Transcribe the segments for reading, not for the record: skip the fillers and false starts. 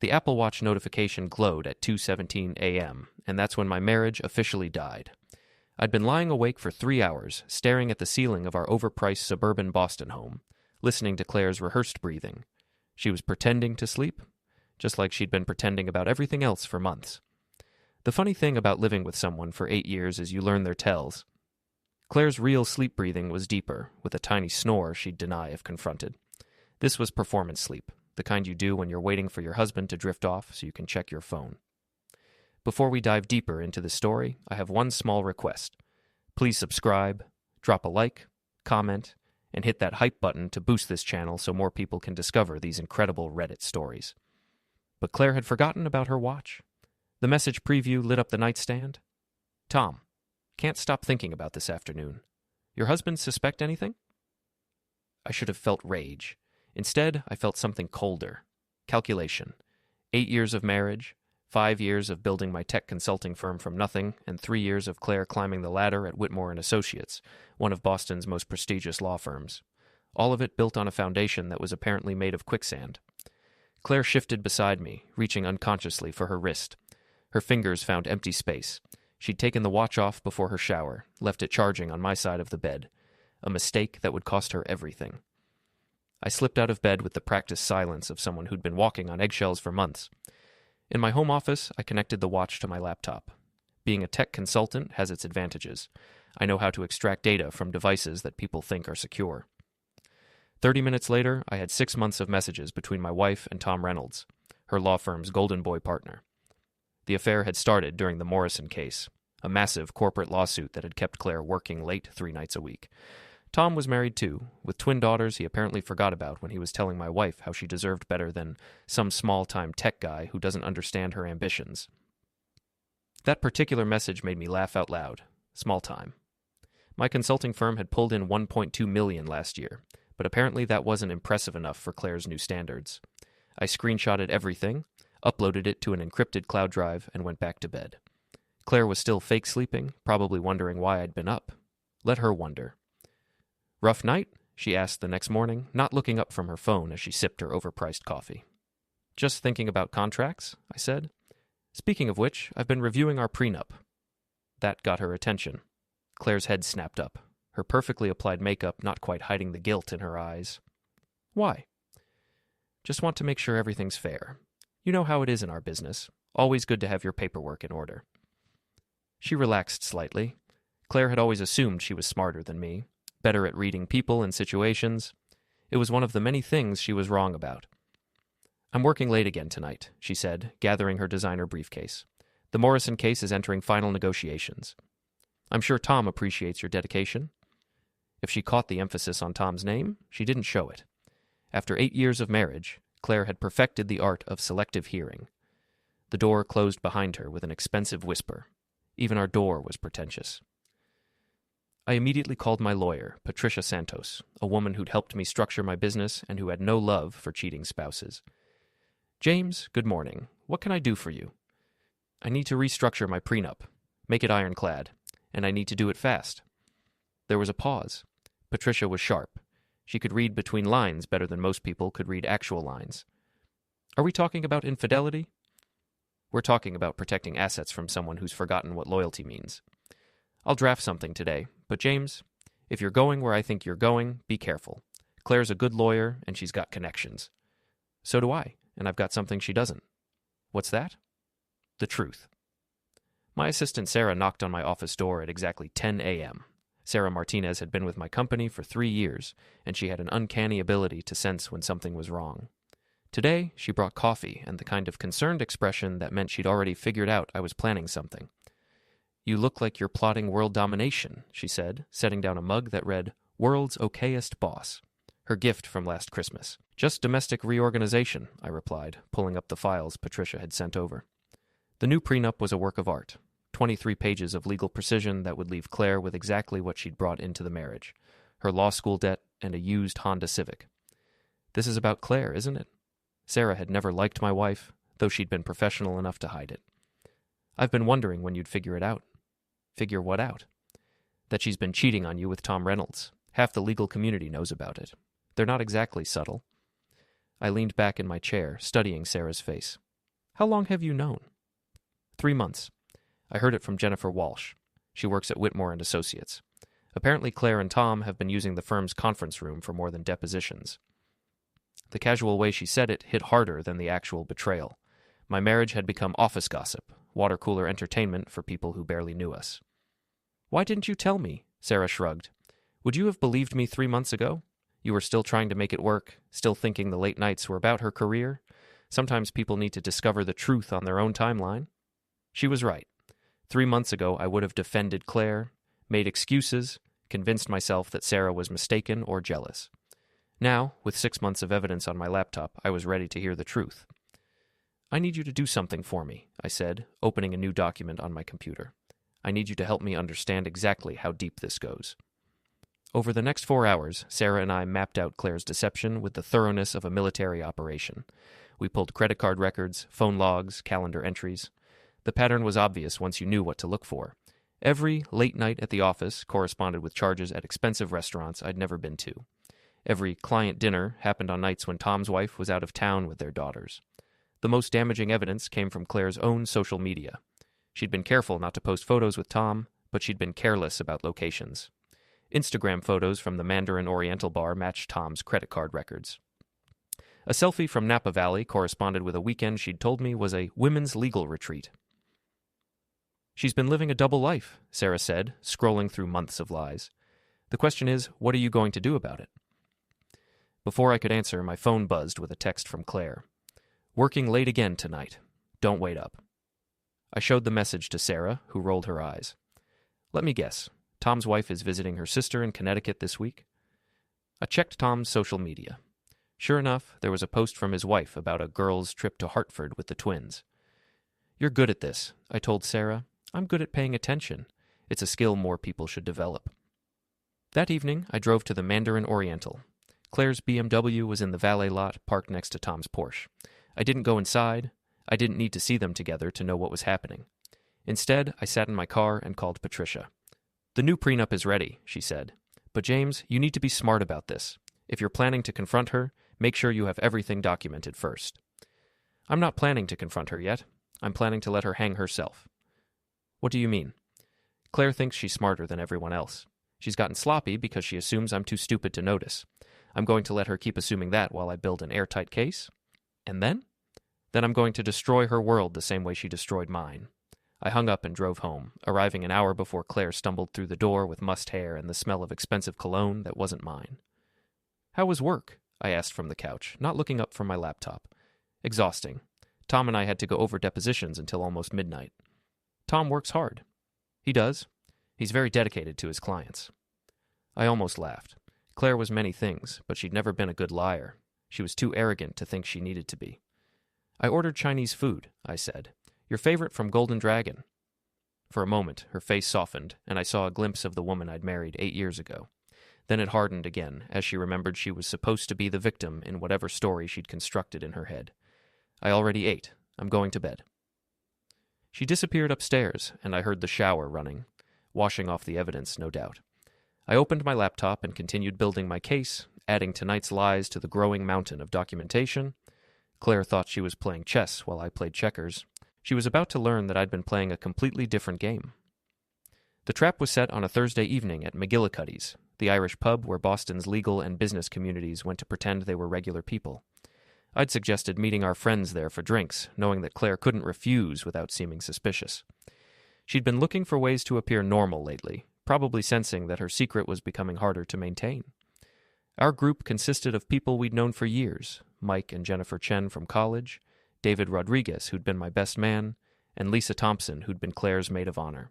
The Apple Watch notification glowed at 2:17 a.m., and that's when my marriage officially died. I'd been lying awake for 3 hours, staring at the ceiling of our overpriced suburban Boston home, listening to Claire's rehearsed breathing. She was pretending to sleep, just like she'd been pretending about everything else for months. The funny thing about living with someone for 8 years is you learn their tells. Claire's real sleep breathing was deeper, with a tiny snore she'd deny if confronted. This was performance sleep, the kind you do when you're waiting for your husband to drift off so you can check your phone. Before we dive deeper into the story, I have one small request. Please subscribe, drop a like, comment, and hit that hype button to boost this channel so more people can discover these incredible Reddit stories. But Claire had forgotten about her watch. The message preview lit up the nightstand. Tom, can't stop thinking about this afternoon. Your husband suspect anything? I should have felt rage. Instead, I felt something colder. Calculation. 8 years of marriage, 5 years of building my tech consulting firm from nothing, and 3 years of Claire climbing the ladder at Whitmore & Associates, one of Boston's most prestigious law firms. All of it built on a foundation that was apparently made of quicksand. Claire shifted beside me, reaching unconsciously for her wrist. Her fingers found empty space. She'd taken the watch off before her shower, left it charging on my side of the bed. A mistake that would cost her everything. I slipped out of bed with the practiced silence of someone who'd been walking on eggshells for months. In my home office, I connected the watch to my laptop. Being a tech consultant has its advantages. I know how to extract data from devices that people think are secure. 30 minutes later, I had 6 months of messages between my wife and Tom Reynolds, her law firm's golden boy partner. The affair had started during the Morrison case, a massive corporate lawsuit that had kept Claire working late 3 nights a week. Tom was married too, with twin daughters he apparently forgot about when he was telling my wife how she deserved better than some small-time tech guy who doesn't understand her ambitions. That particular message made me laugh out loud. Small time. My consulting firm had pulled in $1.2 million last year, but apparently that wasn't impressive enough for Claire's new standards. I screenshotted everything, uploaded it to an encrypted cloud drive, and went back to bed. Claire was still fake sleeping, probably wondering why I'd been up. Let her wonder. Rough night? She asked the next morning, not looking up from her phone as she sipped her overpriced coffee. Just thinking about contracts, I said. Speaking of which, I've been reviewing our prenup. That got her attention. Claire's head snapped up, her perfectly applied makeup not quite hiding the guilt in her eyes. Why? Just want to make sure everything's fair. You know how it is in our business. Always good to have your paperwork in order. She relaxed slightly. Claire had always assumed she was smarter than me, better at reading people and situations. It was one of the many things she was wrong about. I'm working late again tonight, she said, gathering her designer briefcase. The Morrison case is entering final negotiations. I'm sure Tom appreciates your dedication. If she caught the emphasis on Tom's name, she didn't show it. After 8 years of marriage, Claire had perfected the art of selective hearing. The door closed behind her with an expensive whisper. Even our door was pretentious. I immediately called my lawyer, Patricia Santos, a woman who'd helped me structure my business and who had no love for cheating spouses. James, good morning. What can I do for you? I need to restructure my prenup, make it ironclad, and I need to do it fast. There was a pause. Patricia was sharp. She could read between lines better than most people could read actual lines. Are we talking about infidelity? We're talking about protecting assets from someone who's forgotten what loyalty means. I'll draft something today, but James, if you're going where I think you're going, be careful. Claire's a good lawyer, and she's got connections. So do I, and I've got something she doesn't. What's that? The truth. My assistant Sarah knocked on my office door at exactly 10 a.m. Sarah Martinez had been with my company for 3 years, and she had an uncanny ability to sense when something was wrong. Today, she brought coffee and the kind of concerned expression that meant she'd already figured out I was planning something. You look like you're plotting world domination, she said, setting down a mug that read, World's Okayest Boss, her gift from last Christmas. Just domestic reorganization, I replied, pulling up the files Patricia had sent over. The new prenup was a work of art, 23 pages of legal precision that would leave Claire with exactly what she'd brought into the marriage, her law school debt and a used Honda Civic. This is about Claire, isn't it? Sarah had never liked my wife, though she'd been professional enough to hide it. I've been wondering when you'd figure it out. Figure what out? That she's been cheating on you with Tom Reynolds. Half the legal community knows about it. They're not exactly subtle. I leaned back in my chair, studying Sarah's face. How long have you known? 3 months. I heard it from Jennifer Walsh. She works at Whitmore and Associates. Apparently Claire and Tom have been using the firm's conference room for more than depositions. The casual way she said it hit harder than the actual betrayal. My marriage had become office gossip, water cooler entertainment for people who barely knew us. Why didn't you tell me? Sarah shrugged. Would you have believed me 3 months ago? You were still trying to make it work, still thinking the late nights were about her career. Sometimes people need to discover the truth on their own timeline. She was right. 3 months ago, I would have defended Claire, made excuses, convinced myself that Sarah was mistaken or jealous. Now, with 6 months of evidence on my laptop, I was ready to hear the truth. I need you to do something for me, I said, opening a new document on my computer. I need you to help me understand exactly how deep this goes. Over the next 4 hours, Sarah and I mapped out Claire's deception with the thoroughness of a military operation. We pulled credit card records, phone logs, calendar entries. The pattern was obvious once you knew what to look for. Every late night at the office corresponded with charges at expensive restaurants I'd never been to. Every client dinner happened on nights when Tom's wife was out of town with their daughters. The most damaging evidence came from Claire's own social media. She'd been careful not to post photos with Tom, but she'd been careless about locations. Instagram photos from the Mandarin Oriental bar matched Tom's credit card records. A selfie from Napa Valley corresponded with a weekend she'd told me was a women's legal retreat. She's been living a double life, Sarah said, scrolling through months of lies. The question is, what are you going to do about it? Before I could answer, my phone buzzed with a text from Claire. Working late again tonight. Don't wait up. I showed the message to Sarah, who rolled her eyes. Let me guess. Tom's wife is visiting her sister in Connecticut this week? I checked Tom's social media. Sure enough, there was a post from his wife about a girl's trip to Hartford with the twins. You're good at this, I told Sarah. I'm good at paying attention. It's a skill more people should develop. That evening, I drove to the Mandarin Oriental. Claire's BMW was in the valet lot parked next to Tom's Porsche. I didn't go inside. I didn't need to see them together to know what was happening. Instead, I sat in my car and called Patricia. The new prenup is ready, she said. But James, you need to be smart about this. If you're planning to confront her, make sure you have everything documented first. I'm not planning to confront her yet. I'm planning to let her hang herself. What do you mean? Claire thinks she's smarter than everyone else. She's gotten sloppy because she assumes I'm too stupid to notice. I'm going to let her keep assuming that while I build an airtight case. And then? Then I'm going to destroy her world the same way she destroyed mine. I hung up and drove home, arriving an hour before Claire stumbled through the door with mussed hair and the smell of expensive cologne that wasn't mine. How was work? I asked from the couch, not looking up from my laptop. Exhausting. Tom and I had to go over depositions until almost midnight. Tom works hard. He does. He's very dedicated to his clients. I almost laughed. Claire was many things, but she'd never been a good liar. She was too arrogant to think she needed to be. I ordered Chinese food, I said. Your favorite from Golden Dragon. For a moment, her face softened, and I saw a glimpse of the woman I'd married 8 years ago. Then it hardened again, as she remembered she was supposed to be the victim in whatever story she'd constructed in her head. I already ate. I'm going to bed. She disappeared upstairs, and I heard the shower running, washing off the evidence, no doubt. I opened my laptop and continued building my case, adding tonight's lies to the growing mountain of documentation. Claire thought she was playing chess while I played checkers. She was about to learn that I'd been playing a completely different game. The trap was set on a Thursday evening at McGillicuddy's, the Irish pub where Boston's legal and business communities went to pretend they were regular people. I'd suggested meeting our friends there for drinks, knowing that Claire couldn't refuse without seeming suspicious. She'd been looking for ways to appear normal lately, probably sensing that her secret was becoming harder to maintain. Our group consisted of people we'd known for years, Mike and Jennifer Chen from college, David Rodriguez, who'd been my best man, and Lisa Thompson, who'd been Claire's maid of honor.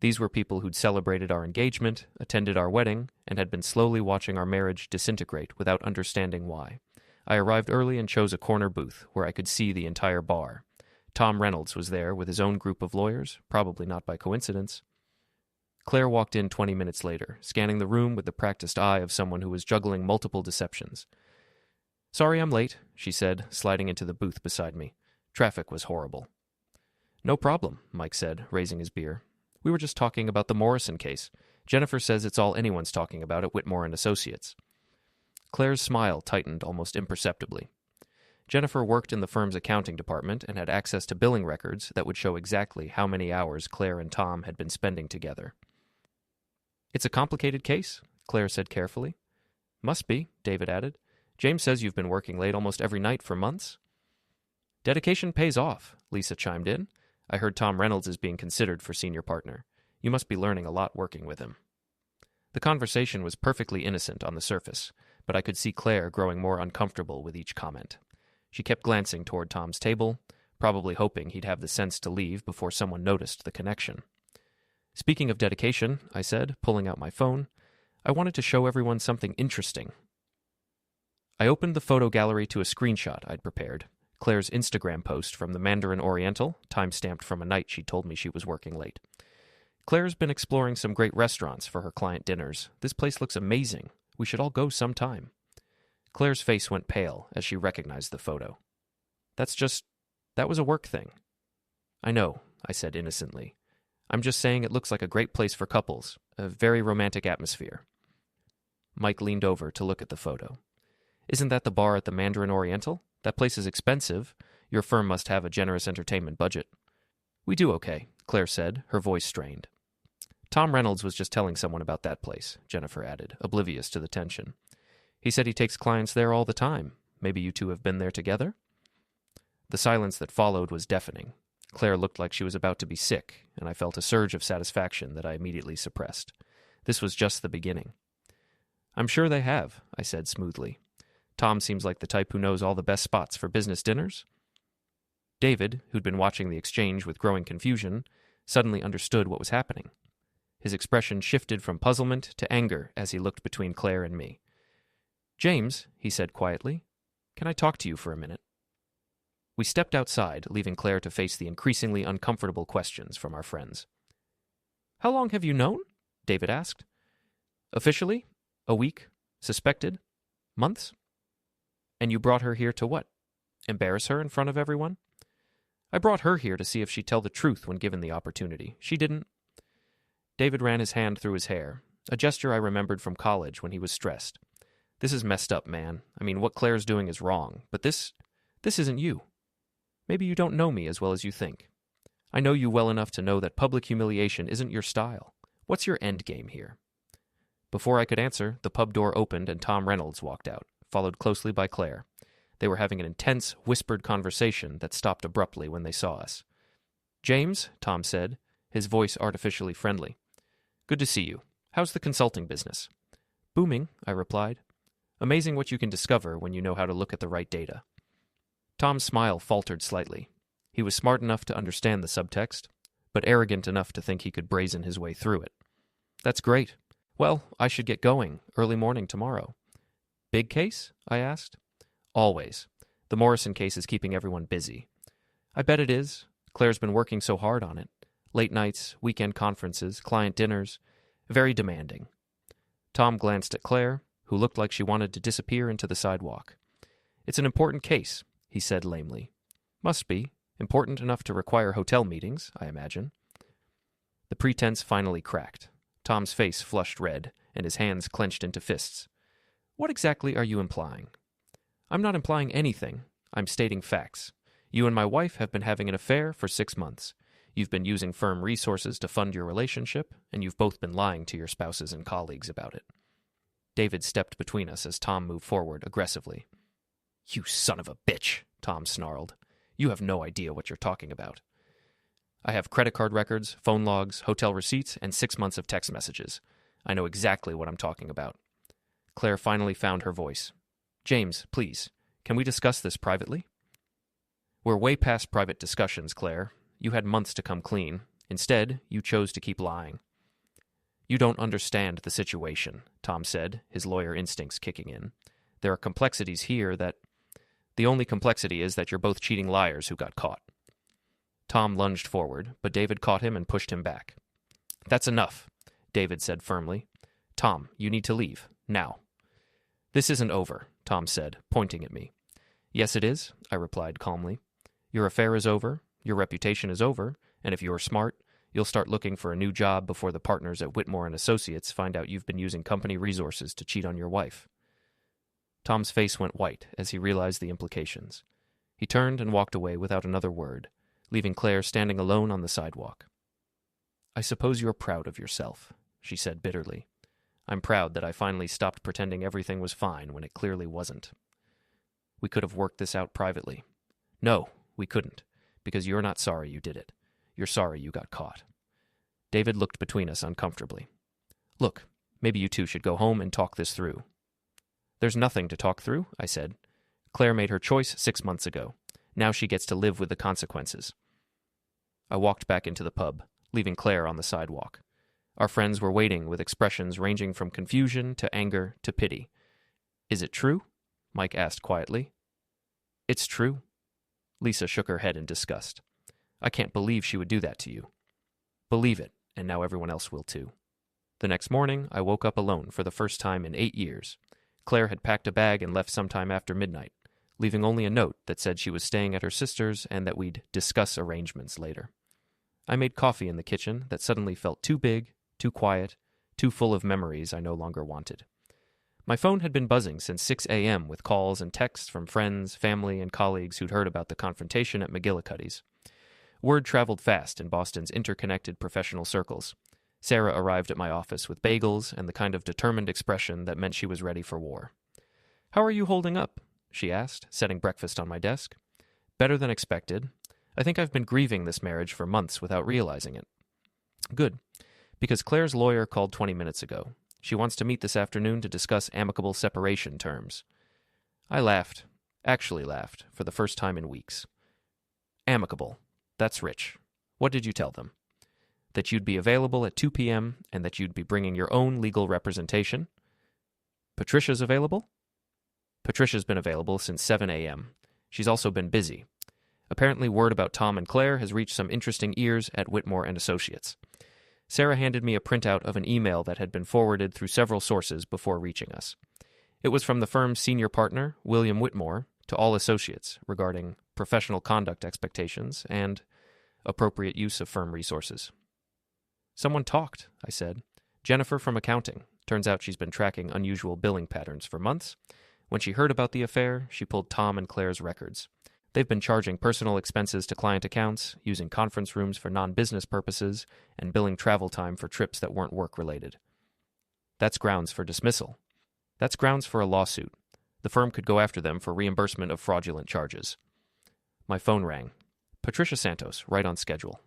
These were people who'd celebrated our engagement, attended our wedding, and had been slowly watching our marriage disintegrate without understanding why. I arrived early and chose a corner booth where I could see the entire bar. Tom Reynolds was there with his own group of lawyers, probably not by coincidence. Claire walked in 20 minutes later, scanning the room with the practiced eye of someone who was juggling multiple deceptions. Sorry I'm late, she said, sliding into the booth beside me. Traffic was horrible. No problem, Mike said, raising his beer. We were just talking about the Morrison case. Jennifer says it's all anyone's talking about at Whitmore and Associates. Claire's smile tightened almost imperceptibly. Jennifer worked in the firm's accounting department and had access to billing records that would show exactly how many hours Claire and Tom had been spending together. "It's a complicated case," Claire said carefully. "Must be," David added. "James says you've been working late almost every night for months." "Dedication pays off," Lisa chimed in. "I heard Tom Reynolds is being considered for senior partner. You must be learning a lot working with him." The conversation was perfectly innocent on the surface, but I could see Claire growing more uncomfortable with each comment. She kept glancing toward Tom's table, probably hoping he'd have the sense to leave before someone noticed the connection. "Speaking of dedication," I said, pulling out my phone, "I wanted to show everyone something interesting." I opened the photo gallery to a screenshot I'd prepared, Claire's Instagram post from the Mandarin Oriental, time-stamped from a night she told me she was working late. "Claire's been exploring some great restaurants for her client dinners. This place looks amazing. We should all go sometime." Claire's face went pale as she recognized the photo. That was a work thing." "I know," I said innocently. "I'm just saying it looks like a great place for couples, a very romantic atmosphere." Mike leaned over to look at the photo. "Isn't that the bar at the Mandarin Oriental? That place is expensive. Your firm must have a generous entertainment budget." "We do okay," Claire said, her voice strained. "Tom Reynolds was just telling someone about that place," Jennifer added, oblivious to the tension. "He said he takes clients there all the time. Maybe you two have been there together?" The silence that followed was deafening. Claire looked like she was about to be sick, and I felt a surge of satisfaction that I immediately suppressed. This was just the beginning. "I'm sure they have," I said smoothly. "Tom seems like the type who knows all the best spots for business dinners." David, who'd been watching the exchange with growing confusion, suddenly understood what was happening. His expression shifted from puzzlement to anger as he looked between Claire and me. "James," he said quietly, "can I talk to you for a minute?" We stepped outside, leaving Claire to face the increasingly uncomfortable questions from our friends. "How long have you known?" David asked. "Officially? A week. Suspected? Months." "And you brought her here to what? Embarrass her in front of everyone?" "I brought her here to see if she'd tell the truth when given the opportunity. She didn't." David ran his hand through his hair, a gesture I remembered from college when he was stressed. "This is messed up, man. I mean, what Claire's doing is wrong, but this isn't you. Maybe you don't know me as well as you think. I know you well enough to know that public humiliation isn't your style. What's your end game here?" Before I could answer, the pub door opened and Tom Reynolds walked out, followed closely by Claire. They were having an intense, whispered conversation that stopped abruptly when they saw us. "James," Tom said, his voice artificially friendly. "Good to see you. How's the consulting business?" "Booming," I replied. "Amazing what you can discover when you know how to look at the right data." Tom's smile faltered slightly. He was smart enough to understand the subtext, but arrogant enough to think he could brazen his way through it. "That's great. Well, I should get going, early morning tomorrow." "Big case?" I asked. "Always. The Morrison case is keeping everyone busy." "I bet it is. Claire's been working so hard on it. Late nights, weekend conferences, client dinners. Very demanding." Tom glanced at Claire, who looked like she wanted to disappear into the sidewalk. "It's an important case," he said lamely. "Must be. Important enough to require hotel meetings, I imagine." The pretense finally cracked. Tom's face flushed red, and his hands clenched into fists. "What exactly are you implying?" "I'm not implying anything. I'm stating facts. You and my wife have been having an affair for 6 months. You've been using firm resources to fund your relationship, and you've both been lying to your spouses and colleagues about it." David stepped between us as Tom moved forward aggressively. "You son of a bitch," Tom snarled. "You have no idea what you're talking about." "I have credit card records, phone logs, hotel receipts, and 6 months of text messages. I know exactly what I'm talking about." Claire finally found her voice. "James, please, can we discuss this privately?" "We're way past private discussions, Claire. You had months to come clean. Instead, you chose to keep lying." "You don't understand the situation," Tom said, his lawyer instincts kicking in. "There are complexities here that... The only complexity is that you're both cheating liars who got caught." Tom lunged forward, but David caught him and pushed him back. "That's enough," David said firmly. "Tom, you need to leave. Now." "This isn't over," Tom said, pointing at me. "Yes, it is," I replied calmly. "Your affair is over, your reputation is over, and if you're smart, you'll start looking for a new job before the partners at Whitmore and Associates find out you've been using company resources to cheat on your wife." Tom's face went white as he realized the implications. He turned and walked away without another word, leaving Claire standing alone on the sidewalk. "I suppose you're proud of yourself," she said bitterly. "I'm proud that I finally stopped pretending everything was fine when it clearly wasn't. We could have worked this out privately." "No, we couldn't, because you're not sorry you did it. You're sorry you got caught." David looked between us uncomfortably. "Look, maybe you two should go home and talk this through." "There's nothing to talk through," I said. "Claire made her choice 6 months ago. Now she gets to live with the consequences." I walked back into the pub, leaving Claire on the sidewalk. Our friends were waiting with expressions ranging from confusion to anger to pity. "Is it true?" Mike asked quietly. "It's true." Lisa shook her head in disgust. "I can't believe she would do that to you." "Believe it, and now everyone else will too." The next morning, I woke up alone for the first time in 8 years. Claire had packed a bag and left sometime after midnight, leaving only a note that said she was staying at her sister's and that we'd discuss arrangements later. I made coffee in the kitchen that suddenly felt too big, too quiet, too full of memories I no longer wanted. My phone had been buzzing since 6 a.m. with calls and texts from friends, family, and colleagues who'd heard about the confrontation at McGillicuddy's. Word traveled fast in Boston's interconnected professional circles. Sarah arrived at my office with bagels and the kind of determined expression that meant she was ready for war. "How are you holding up?" she asked, setting breakfast on my desk. "Better than expected. I think I've been grieving this marriage for months without realizing it." "Good, because Claire's lawyer called 20 minutes ago. She wants to meet this afternoon to discuss amicable separation terms." I laughed, actually laughed, for the first time in weeks. "Amicable. That's rich. What did you tell them?" "That you'd be available at 2 p.m. and that you'd be bringing your own legal representation." "Patricia's available?" "Patricia's been available since 7 a.m. She's also been busy. Apparently word about Tom and Claire has reached some interesting ears at Whitmore and Associates." Sarah handed me a printout of an email that had been forwarded through several sources before reaching us. It was from the firm's senior partner, William Whitmore, to all associates regarding professional conduct expectations and appropriate use of firm resources. "Someone talked," I said. "Jennifer from accounting. Turns out she's been tracking unusual billing patterns for months. When she heard about the affair, she pulled Tom and Claire's records. They've been charging personal expenses to client accounts, using conference rooms for non-business purposes, and billing travel time for trips that weren't work-related. That's grounds for dismissal. That's grounds for a lawsuit. The firm could go after them for reimbursement of fraudulent charges." My phone rang. "Patricia Santos, right on schedule."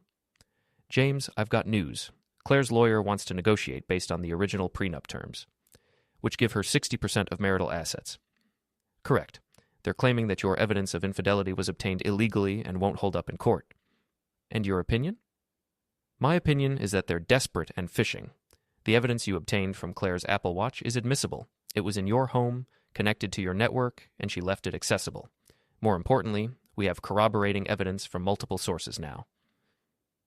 "James, I've got news. Claire's lawyer wants to negotiate based on the original prenup terms, which give her 60% of marital assets." "Correct. They're claiming that your evidence of infidelity was obtained illegally and won't hold up in court." "And your opinion?" "My opinion is that they're desperate and fishing. The evidence you obtained from Claire's Apple Watch is admissible. It was in your home, connected to your network, and she left it accessible. More importantly, we have corroborating evidence from multiple sources now."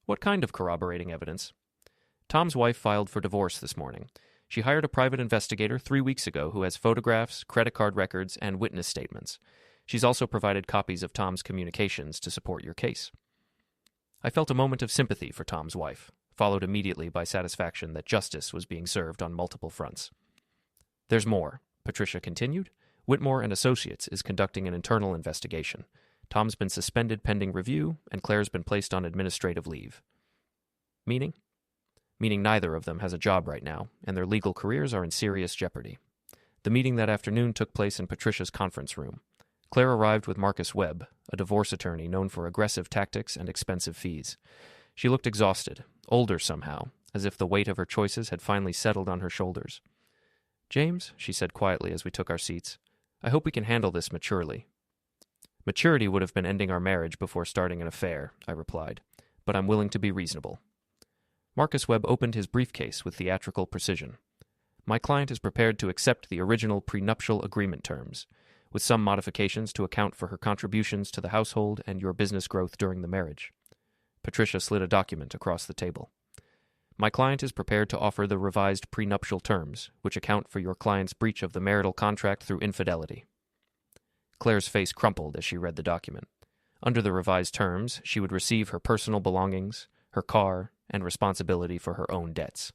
"What kind of corroborating evidence?" "Tom's wife filed for divorce this morning. She hired a private investigator 3 weeks ago who has photographs, credit card records, and witness statements. She's also provided copies of Tom's communications to support your case." I felt a moment of sympathy for Tom's wife, followed immediately by satisfaction that justice was being served on multiple fronts. "There's more," Patricia continued. "Whitmore and Associates is conducting an internal investigation. Tom's been suspended pending review, and Claire's been placed on administrative leave." "Meaning?" "Meaning neither of them has a job right now, and their legal careers are in serious jeopardy." The meeting that afternoon took place in Patricia's conference room. Claire arrived with Marcus Webb, a divorce attorney known for aggressive tactics and expensive fees. She looked exhausted, older somehow, as if the weight of her choices had finally settled on her shoulders. "James," she said quietly as we took our seats, "I hope we can handle this maturely." "Maturity would have been ending our marriage before starting an affair," I replied, "but I'm willing to be reasonable." Marcus Webb opened his briefcase with theatrical precision. "My client is prepared to accept the original prenuptial agreement terms, with some modifications to account for her contributions to the household and your business growth during the marriage." Patricia slid a document across the table. "My client is prepared to offer the revised prenuptial terms, which account for your client's breach of the marital contract through infidelity." Claire's face crumpled as she read the document. Under the revised terms, she would receive her personal belongings, her car, and responsibility for her own debts.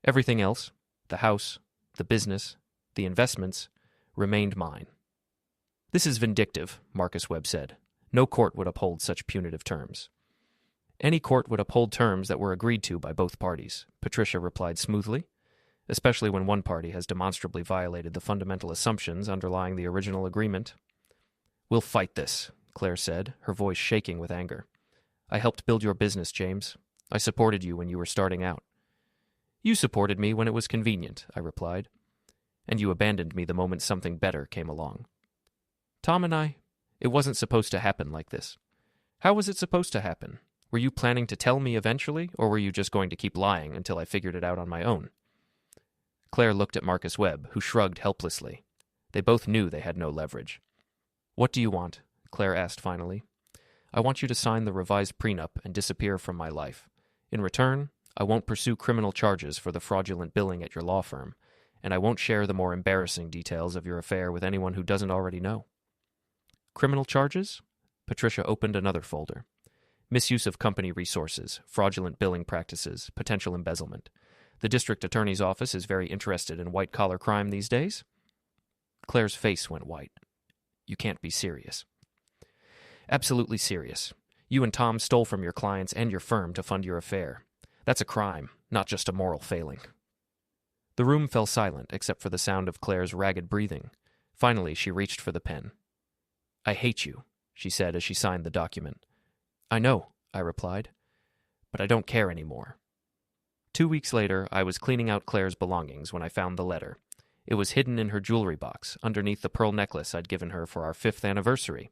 Everything else, the house, the business, the investments, remained mine. "This is vindictive," Marcus Webb said. No court would uphold such punitive terms. Any court would uphold terms that were agreed to by both parties, Patricia replied smoothly, especially when one party has demonstrably violated the fundamental assumptions underlying the original agreement. We'll fight this, Claire said, her voice shaking with anger. I helped build your business, James. I supported you when you were starting out. You supported me when it was convenient, I replied, and you abandoned me the moment something better came along. Tom and I, it wasn't supposed to happen like this. How was it supposed to happen? Were you planning to tell me eventually, or were you just going to keep lying until I figured it out on my own? Claire looked at Marcus Webb, who shrugged helplessly. They both knew they had no leverage. What do you want? Claire asked finally. I want you to sign the revised prenup and disappear from my life. In return, I won't pursue criminal charges for the fraudulent billing at your law firm, and I won't share the more embarrassing details of your affair with anyone who doesn't already know. Criminal charges? Patricia opened another folder. Misuse of company resources, fraudulent billing practices, potential embezzlement. The district attorney's office is very interested in white-collar crime these days. Claire's face went white. You can't be serious. Absolutely serious. You and Tom stole from your clients and your firm to fund your affair. That's a crime, not just a moral failing. The room fell silent except for the sound of Claire's ragged breathing. Finally, she reached for the pen. I hate you, she said as she signed the document. I know, I replied, but I don't care anymore. 2 weeks later, I was cleaning out Claire's belongings when I found the letter. It was hidden in her jewelry box, underneath the pearl necklace I'd given her for our 5th anniversary.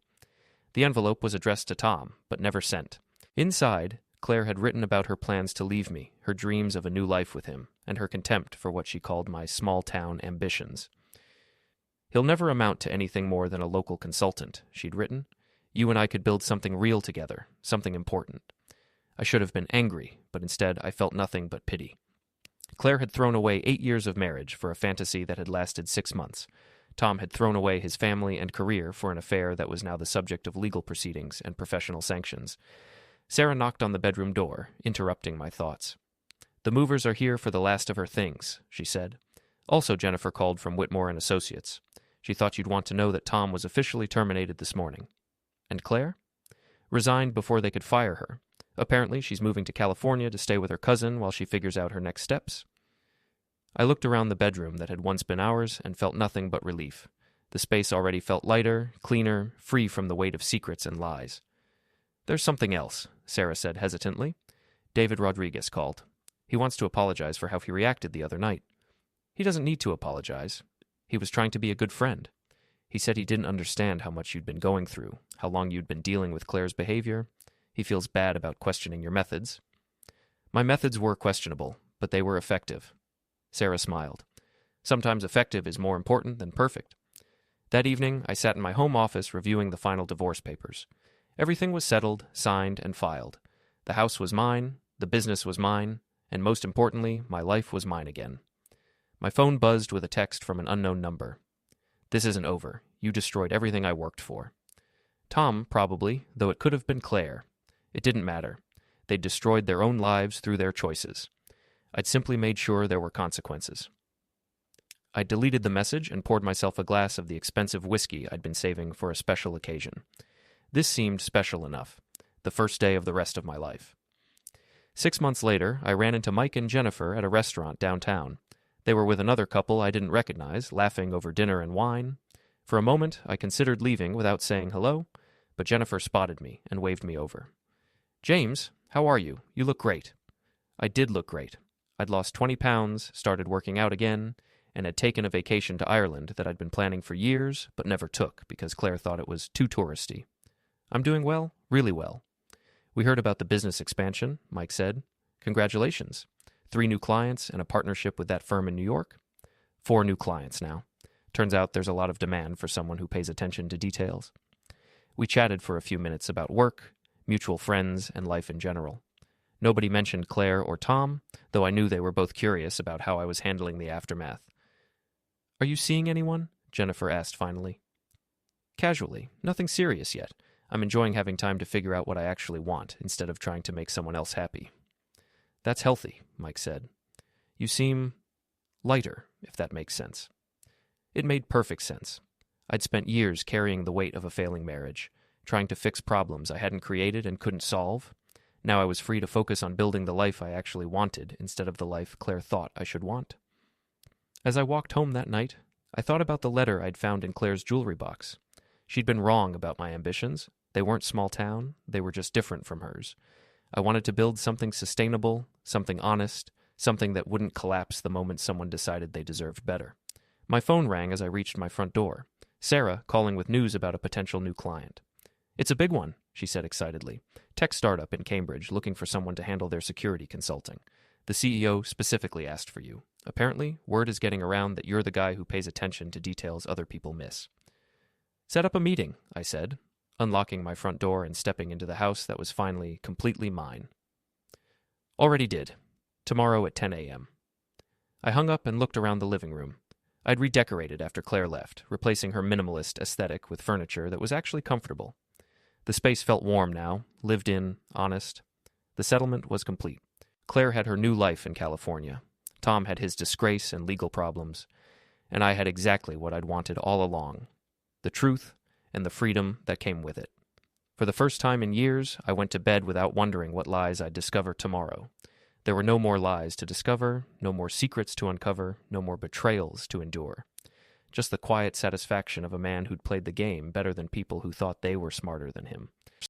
The envelope was addressed to Tom, but never sent. Inside, Claire had written about her plans to leave me, her dreams of a new life with him, and her contempt for what she called my small-town ambitions. He'll never amount to anything more than a local consultant, she'd written. You and I could build something real together, something important. I should have been angry, but instead I felt nothing but pity. Claire had thrown away 8 years of marriage for a fantasy that had lasted 6 months. Tom had thrown away his family and career for an affair that was now the subject of legal proceedings and professional sanctions. Sarah knocked on the bedroom door, interrupting my thoughts. The movers are here for the last of her things, she said. Also, Jennifer called from Whitmore and Associates. She thought you'd want to know that Tom was officially terminated this morning. And Claire? Resigned before they could fire her. Apparently, she's moving to California to stay with her cousin while she figures out her next steps. I looked around the bedroom that had once been ours and felt nothing but relief. The space already felt lighter, cleaner, free from the weight of secrets and lies. There's something else, Sarah said hesitantly. David Rodriguez called. He wants to apologize for how he reacted the other night. He doesn't need to apologize. He was trying to be a good friend. He said he didn't understand how much you'd been going through, how long you'd been dealing with Claire's behavior. He feels bad about questioning your methods. My methods were questionable, but they were effective. Sarah smiled. Sometimes effective is more important than perfect. That evening, I sat in my home office reviewing the final divorce papers. Everything was settled, signed, and filed. The house was mine, the business was mine, and most importantly, my life was mine again. My phone buzzed with a text from an unknown number. This isn't over. You destroyed everything I worked for. Tom, probably, though it could have been Claire. It didn't matter. They'd destroyed their own lives through their choices. I'd simply made sure there were consequences. I deleted the message and poured myself a glass of the expensive whiskey I'd been saving for a special occasion. This seemed special enough, the first day of the rest of my life. 6 months later, I ran into Mike and Jennifer at a restaurant downtown. They were with another couple I didn't recognize, laughing over dinner and wine. For a moment, I considered leaving without saying hello, but Jennifer spotted me and waved me over. James, how are you? You look great. I did look great. I'd lost 20 pounds, started working out again, and had taken a vacation to Ireland that I'd been planning for years, but never took because Claire thought it was too touristy. I'm doing well, really well. We heard about the business expansion, Mike said. Congratulations. 3 new clients and a partnership with that firm in New York. 4 new clients now. Turns out there's a lot of demand for someone who pays attention to details. We chatted for a few minutes about work, mutual friends, and life in general. Nobody mentioned Claire or Tom, though I knew they were both curious about how I was handling the aftermath. Are you seeing anyone? Jennifer asked finally. Casually, nothing serious yet. I'm enjoying having time to figure out what I actually want, instead of trying to make someone else happy. That's healthy, Mike said. You seem lighter, if that makes sense. It made perfect sense. I'd spent years carrying the weight of a failing marriage, trying to fix problems I hadn't created and couldn't solve. Now I was free to focus on building the life I actually wanted instead of the life Claire thought I should want. As I walked home that night, I thought about the letter I'd found in Claire's jewelry box. She'd been wrong about my ambitions. They weren't small town, they were just different from hers. I wanted to build something sustainable, something honest, something that wouldn't collapse the moment someone decided they deserved better. My phone rang as I reached my front door. Sarah calling with news about a potential new client. "It's a big one," she said excitedly. "Tech startup in Cambridge looking for someone to handle their security consulting. The CEO specifically asked for you. Apparently, word is getting around that you're the guy who pays attention to details other people miss." "Set up a meeting," I said, unlocking my front door and stepping into the house that was finally completely mine. "Already did. Tomorrow at 10 a.m. I hung up and looked around the living room. I'd redecorated after Claire left, replacing her minimalist aesthetic with furniture that was actually comfortable. The space felt warm now, lived in, honest. The settlement was complete. Claire had her new life in California. Tom had his disgrace and legal problems. And I had exactly what I'd wanted all along. The truth and the freedom that came with it. For the first time in years, I went to bed without wondering what lies I'd discover tomorrow. There were no more lies to discover, no more secrets to uncover, no more betrayals to endure. Just the quiet satisfaction of a man who'd played the game better than people who thought they were smarter than him.